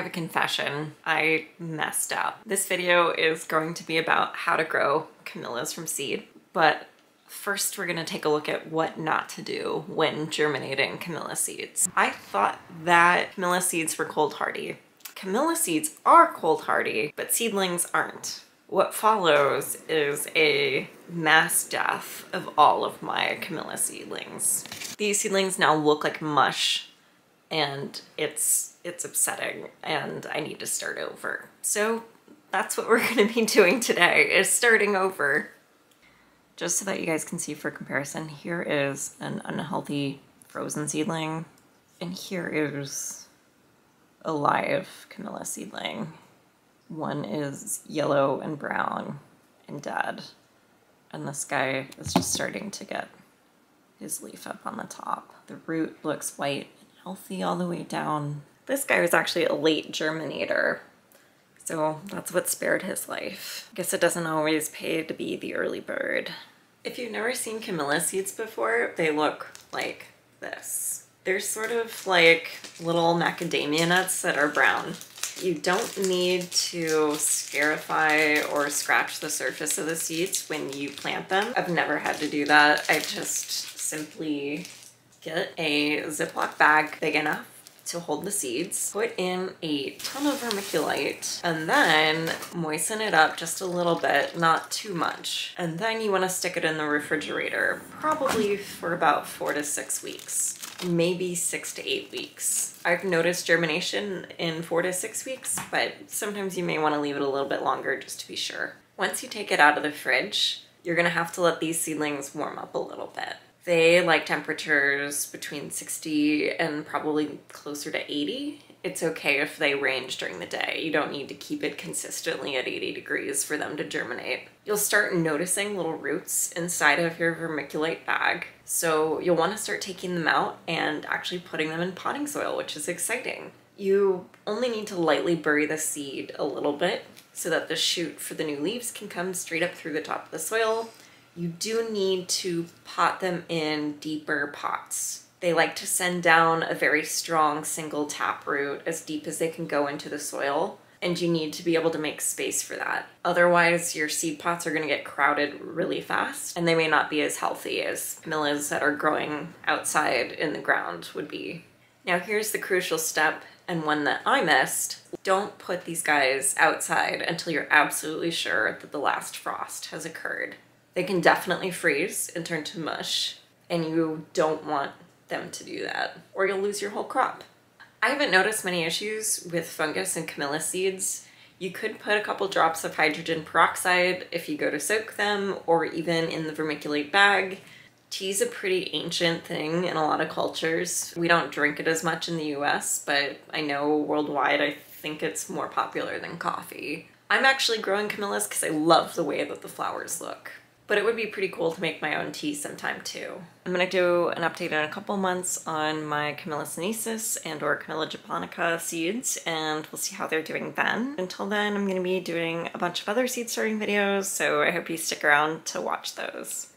have a confession. I messed up. This video is going to be about how to grow camellias from seed, but first we're gonna take a look at what not to do when germinating camellia seeds. I thought that camellia seeds were cold hardy. Camellia seeds are cold hardy, but seedlings aren't. What follows is a mass death of all of my camellia seedlings. These seedlings now look like mush, and it's upsetting, and I need to start over. So that's what we're gonna be doing today, is starting over. Just so that you guys can see for comparison, here is an unhealthy frozen seedling, and here is a live camellia seedling. One is yellow and brown and dead, and this guy is just starting to get his leaf up on the top. The root looks white and healthy all the way down. This guy was actually a late germinator, so that's what spared his life. I guess it doesn't always pay to be the early bird. If you've never seen camellia seeds before, they look like this. They're sort of like little macadamia nuts that are brown. You don't need to scarify or scratch the surface of the seeds when you plant them. I've never had to do that. I just simply get a Ziploc bag big enough to hold the seeds, put in a ton of vermiculite, and then moisten it up just a little bit, not too much. And then you want to stick it in the refrigerator, probably for about 4 to 6 weeks, maybe 6 to 8 weeks. I've noticed germination in 4 to 6 weeks, but sometimes you may want to leave it a little bit longer just to be sure. Once you take it out of the fridge, you're gonna have to let these seedlings warm up a little bit. They like temperatures between 60 and probably closer to 80. It's okay if they range during the day. You don't need to keep it consistently at 80 degrees for them to germinate. You'll start noticing little roots inside of your vermiculite bag. So you'll want to start taking them out and actually putting them in potting soil, which is exciting. You only need to lightly bury the seed a little bit so that the shoot for the new leaves can come straight up through the top of the soil. You do need to pot them in deeper pots. They like to send down a very strong single taproot as deep as they can go into the soil, and you need to be able to make space for that. Otherwise, your seed pots are going to get crowded really fast, and they may not be as healthy as camellias that are growing outside in the ground would be. Now here's the crucial step, and one that I missed. Don't put these guys outside until you're absolutely sure that the last frost has occurred. They can definitely freeze and turn to mush, and you don't want them to do that, or you'll lose your whole crop. I haven't noticed many issues with fungus in camellia seeds. You could put a couple drops of hydrogen peroxide if you go to soak them, or even in the vermiculite bag. Tea's a pretty ancient thing in a lot of cultures. We don't drink it as much in the US, but I know worldwide I think it's more popular than coffee. I'm actually growing camellias because I love the way that the flowers look. But it would be pretty cool to make my own tea sometime too. I'm gonna do an update in a couple months on my Camellia sinensis and or Camellia japonica seeds, and we'll see how they're doing then. Until then, I'm gonna be doing a bunch of other seed starting videos, so I hope you stick around to watch those.